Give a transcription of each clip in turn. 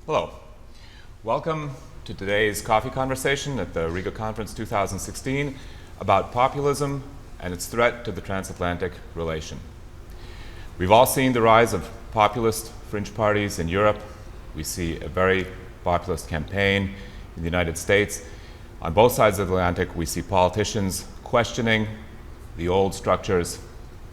Hello. Welcome to today's coffee conversation at the Riga Conference 2016 about populism and its threat to the transatlantic relation. We've all seen the rise of populist fringe parties in Europe. We see a very populist campaign in the United States. On both sides of the Atlantic, we see politicians questioning the old structures,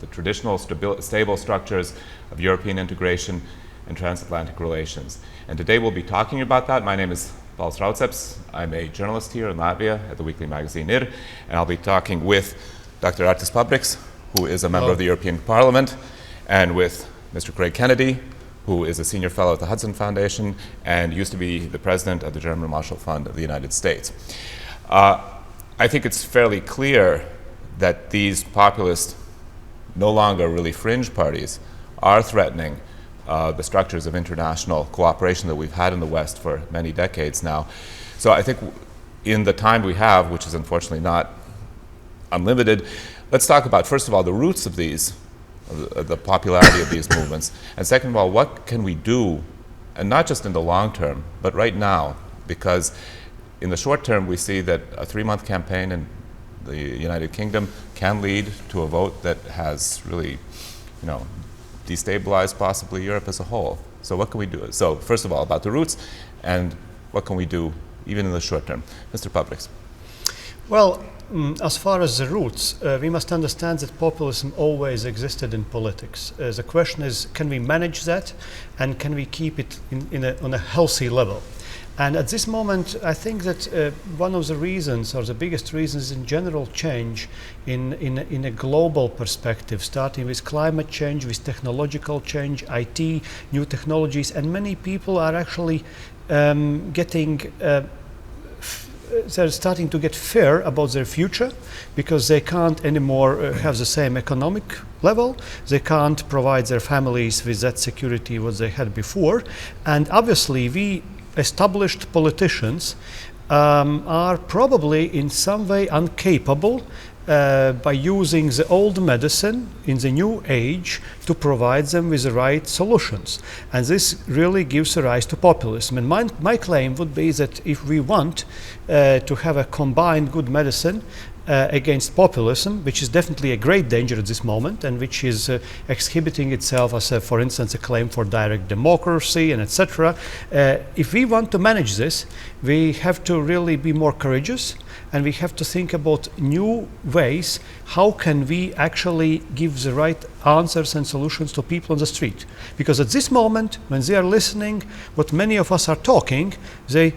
the traditional stable structures of European integration and transatlantic relations. And today we'll be talking about that. My name is Pauls Rauceps. I'm a journalist here in Latvia at the weekly magazine Ir, and I'll be talking with Dr. Artis Pabriks, who is a member of the European Parliament, and with Mr. Craig Kennedy, who is a senior fellow at the Hudson Foundation and used to be the president of the German Marshall Fund of the United States. I think it's fairly clear that these populist, no longer really fringe parties, are threatening the structures of international cooperation that we've had in the West for many decades now. So I think in the time we have, which is unfortunately not unlimited, let's talk about, first of all, the roots of these, the popularity of these movements, and second of all, what can we do, and not just in the long term, but right now, because in the short term we see that a 3-month campaign in the United Kingdom can lead to a vote that has really, destabilize possibly Europe as a whole. So what can we do? So first of all, about the roots, and what can we do even in the short term? Mr. Pabriks. Well, as far as the roots, we must understand that populism always existed in politics. The question is, can we manage that, and can we keep it on a healthy level? And at this moment, I think that one of the reasons, or the biggest reasons in general change in a global perspective, starting with climate change, with technological change, IT, new technologies, and many people are actually they're starting to get fear about their future because they can't anymore have the same economic level. They can't provide their families with that security what they had before. And obviously, we established politicians are probably in some way incapable by using the old medicine in the new age to provide them with the right solutions. And this really gives a rise to populism. And my claim would be that if we want to have a combined good medicine against populism, which is definitely a great danger at this moment, and which is exhibiting itself as, for instance, a claim for direct democracy and etc. If we want to manage this, we have to really be more courageous, and we have to think about new ways. How can we actually give the right answers and solutions to people on the street? Because at this moment, when they are listening, what many of us are talking, they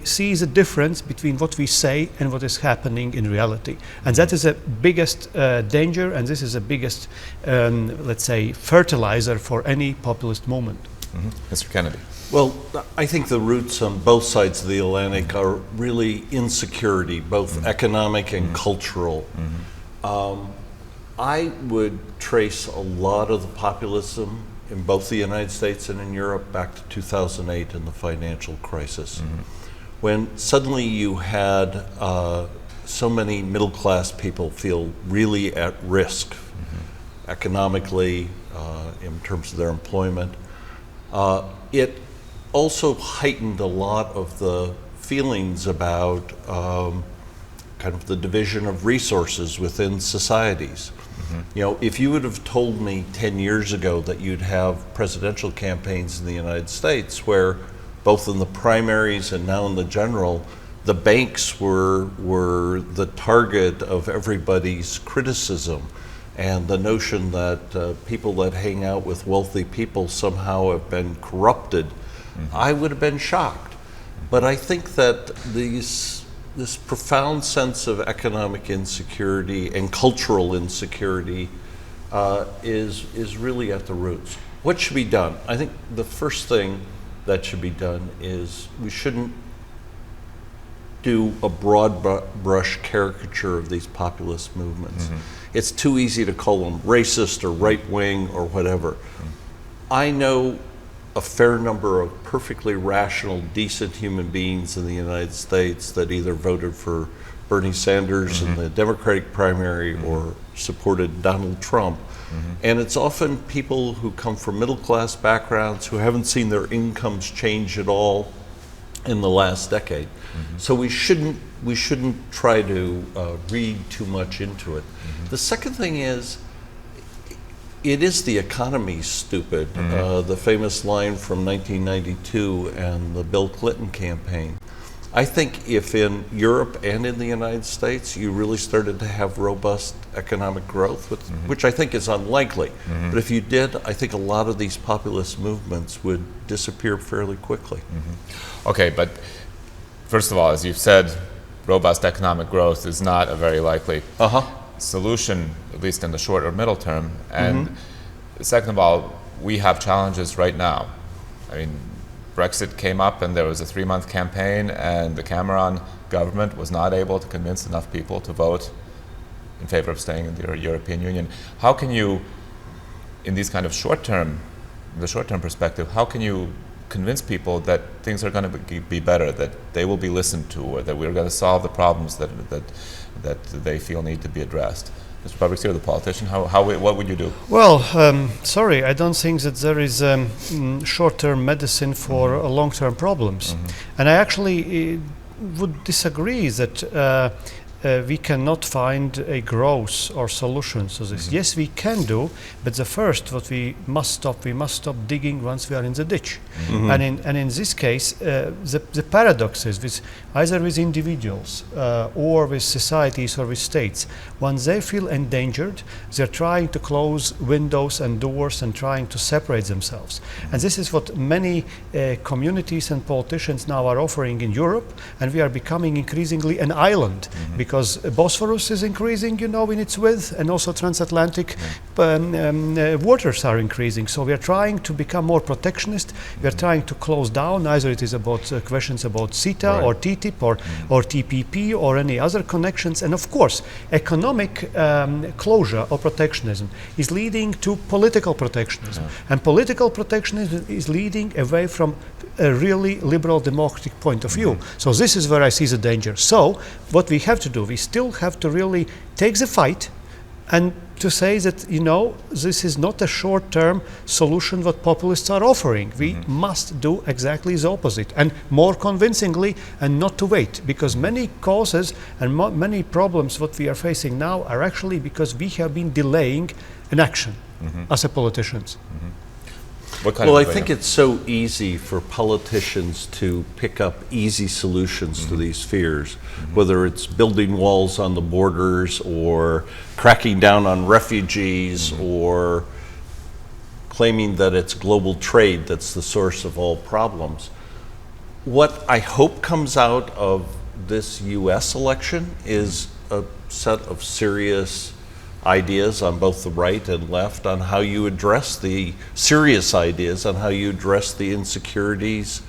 see the difference between what we say and what is happening in reality. And that is the biggest danger, and this is the biggest, let's say, fertilizer for any populist movement. Mm-hmm. Mr. Kennedy. Well, I think the roots on both sides of the Atlantic are really insecurity, both economic and cultural. I would trace a lot of the populism in both the United States and in Europe back to 2008 and the financial crisis, when suddenly you had so many middle-class people feel really at risk economically in terms of their employment. It also heightened a lot of the feelings about kind of the division of resources within societies. If you would have told me 10 years ago that you'd have presidential campaigns in the United States where both in the primaries and now in the general, the banks were the target of everybody's criticism, and the notion that people that hang out with wealthy people somehow have been corrupted, I would have been shocked. But I think that this profound sense of economic insecurity and cultural insecurity is really at the roots. What should be done? I think the first thing that should be done is we shouldn't do a broad brush caricature of these populist movements. It's too easy to call them racist or right-wing or whatever. I know a fair number of perfectly rational, decent human beings in the United States that either voted for Bernie Sanders in the Democratic primary or supported Donald Trump. And it's often people who come from middle class backgrounds who haven't seen their incomes change at all in the last decade. So we shouldn't try to read too much into it. The second thing is, it is the economy, stupid. The famous line from 1992 and the Bill Clinton campaign. I think if in Europe and in the United States you really started to have robust economic growth, which I think is unlikely, but if you did, I think a lot of these populist movements would disappear fairly quickly. Okay, but first of all, as you've said, robust economic growth is not a very likely solution, at least in the short or middle term. And second of all, we have challenges right now. I mean, Brexit came up and there was a 3-month campaign and the Cameron government was not able to convince enough people to vote in favor of staying in the European Union. How can you, in these kind of the short-term perspective, how can you convince people that things are going to be better, that they will be listened to, or that we're going to solve the problems that they feel need to be addressed? Mr. Fabricio, the politician, what would you do? Well, sorry, I don't think that there is short-term medicine for long-term problems. And I actually would disagree that we cannot find a growth or solution to this. Yes, we can do, but the first what we must stop digging once we are in the ditch. And in this case, the paradox is either with individuals or with societies or with states, once they feel endangered, they're trying to close windows and doors and trying to separate themselves. And this is what many communities and politicians now are offering in Europe, and we are becoming increasingly an island, because Bosphorus is increasing, in its width, and also transatlantic waters are increasing. So we are trying to become more protectionist. We are trying to close down. Either it is about questions about CETA or TTIP or TPP or any other connections. And of course, economic closure or protectionism is leading to political protectionism. And political protectionism is leading away from a really liberal democratic point of view. So this is where I see the danger. So what we have to do, we still have to really take the fight and to say that, this is not a short-term solution what populists are offering. We must do exactly the opposite, and more convincingly, and not to wait, because many causes and many problems what we are facing now are actually because we have been delaying an action as a politicians. Well, I think it's so easy for politicians to pick up easy solutions to these fears, whether it's building walls on the borders or cracking down on refugees or claiming that it's global trade that's the source of all problems. What I hope comes out of this US election is a set of serious ideas on both the right and left on how you address the serious ideas on how you address the insecurities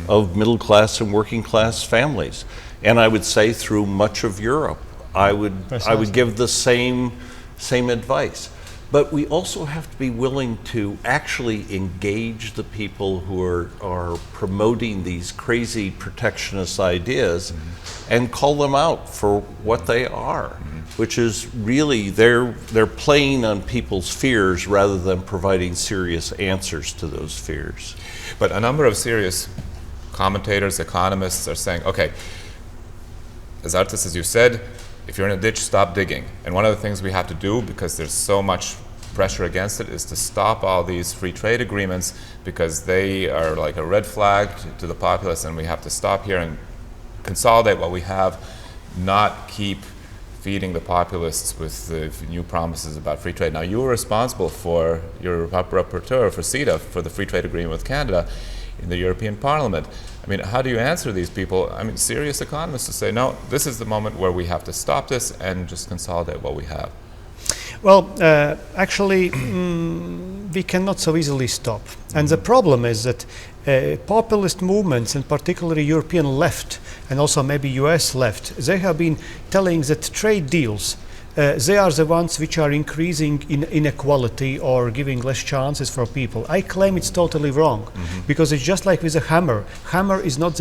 of middle class and working class families. And I would say through much of Europe, I would give the same advice. But we also have to be willing to actually engage the people who are promoting these crazy protectionist ideas and call them out for what they are, which is really they're playing on people's fears rather than providing serious answers to those fears. But a number of serious commentators, economists are saying, okay, as Artis, as you said, if you're in a ditch, stop digging. And one of the things we have to do, because there's so much pressure against it, is to stop all these free trade agreements, because they are like a red flag to the populace, and we have to stop here and consolidate what we have, not keep feeding the populists with the new promises about free trade. Now, you were responsible for, your rapporteur for CETA, for the free trade agreement with Canada in the European Parliament. I mean, how do you answer these people? I mean, serious economists to say, no, this is the moment where we have to stop this and just consolidate what we have. Well, actually, we cannot so easily stop. And the problem is that populist movements, and particularly European left, and also maybe US left, they have been telling that trade deals they are the ones which are increasing inequality or giving less chances for people. I claim it's totally wrong, because it's just like with a hammer. Hammer is not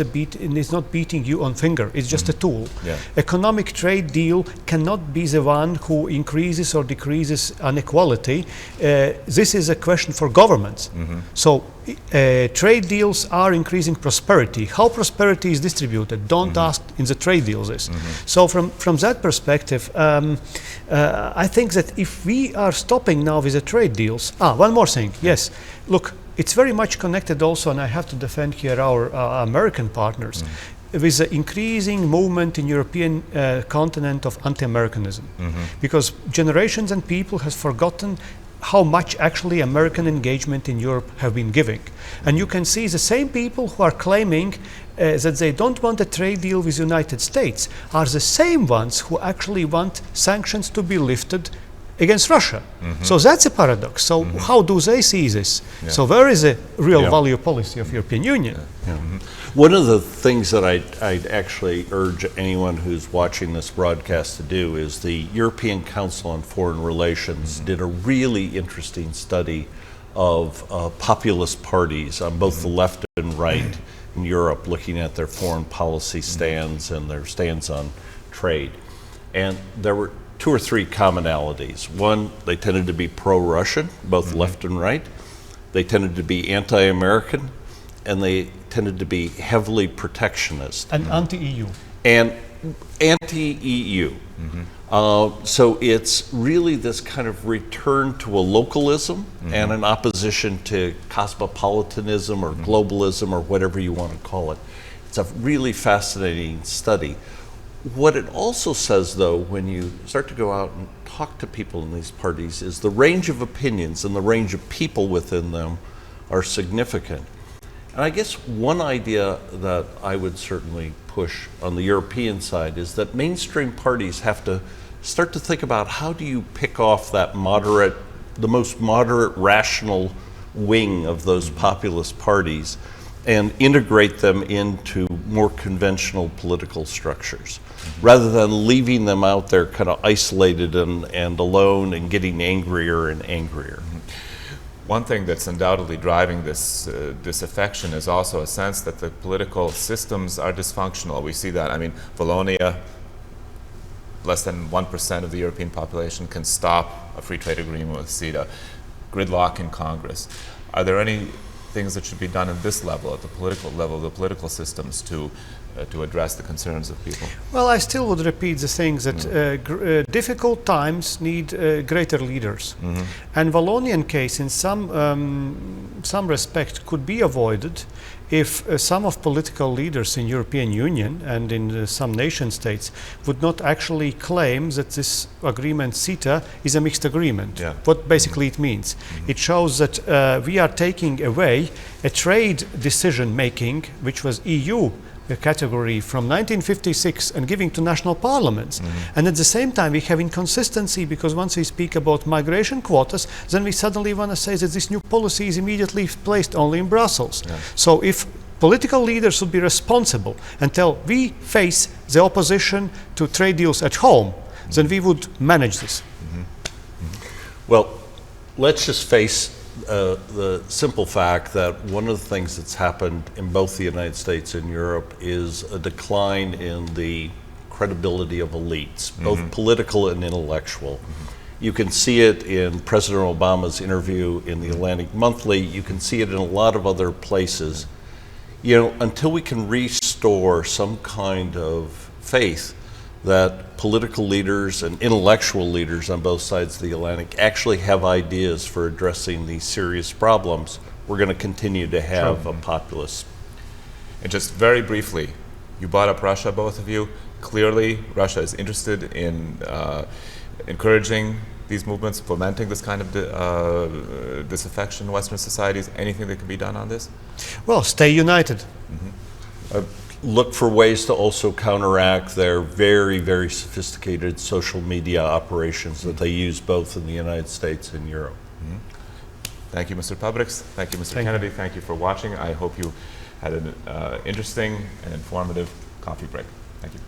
beating you on finger. It's just a tool. Yeah. Economic trade deal cannot be the one who increases or decreases inequality. This is a question for governments. So trade deals are increasing prosperity. How prosperity is distributed, don't ask in the trade deals is. So from that perspective, I think that if we are stopping now with the trade deals, one more thing, yes, look, it's very much connected also, and I have to defend here our American partners, with the increasing movement in European continent of anti-Americanism, because generations and people has forgotten how much actually American engagement in Europe have been giving. And you can see the same people who are claiming that they don't want a trade deal with the United States are the same ones who actually want sanctions to be lifted against Russia. So that's a paradox. So how do they see this? So where is the real value policy of European Union? One of the things that I'd actually urge anyone who's watching this broadcast to do is the European Council on Foreign Relations did a really interesting study of populist parties on both the left and right in Europe, looking at their foreign policy stands and their stands on trade. And there were 2 or 3 commonalities. One, they tended to be pro-Russian, both left and right. They tended to be anti-American, and they tended to be heavily protectionist. And anti-EU. And anti-EU. So it's really this kind of return to a localism and an opposition to cosmopolitanism or globalism or whatever you want to call it. It's a really fascinating study. What it also says, though, when you start to go out and talk to people in these parties, is the range of opinions and the range of people within them are significant. And I guess one idea that I would certainly push on the European side is that mainstream parties have to start to think about how do you pick off that moderate, the most moderate, rational wing of those populist parties and integrate them into more conventional political structures, rather than leaving them out there kind of isolated and alone and getting angrier and angrier. One thing that's undoubtedly driving this disaffection is also a sense that the political systems are dysfunctional. We see that. I mean, Wallonia, less than 1% of the European population can stop a free trade agreement with CETA. Gridlock in Congress. Are there any things that should be done at this level, at the political systems, to address the concerns of people? Well, I still would repeat the thing that difficult times need greater leaders. And Wallonian case, in some respect, could be avoided if some of political leaders in European Union and in some nation states would not actually claim that this agreement, CETA, is a mixed agreement. What basically it means. It shows that we are taking away a trade decision making, which was EU category from 1956, and giving to national parliaments. And at the same time we have inconsistency, because once we speak about migration quotas, then we suddenly want to say that this new policy is immediately placed only in Brussels. So if political leaders would be responsible and tell we face the opposition to trade deals at home, then we would manage this. Well, let's just face the simple fact that one of the things that's happened in both the United States and Europe is a decline in the credibility of elites, both political and intellectual. You can see it in President Obama's interview in the Atlantic Monthly. You can see it in a lot of other places. You know, until we can restore some kind of faith that political leaders and intellectual leaders on both sides of the Atlantic actually have ideas for addressing these serious problems, we're going to continue to have a populist. And just very briefly, you brought up Russia, both of you. Clearly, Russia is interested in encouraging these movements, fomenting this kind of disaffection in Western societies. Anything that can be done on this? Well, stay united. Look for ways to also counteract their very, very sophisticated social media operations that they use both in the United States and Europe. Thank you, Mr. Pabriks. Thank you, Mr. Kennedy. Thank you for watching. I hope you had an interesting and informative coffee break. Thank you.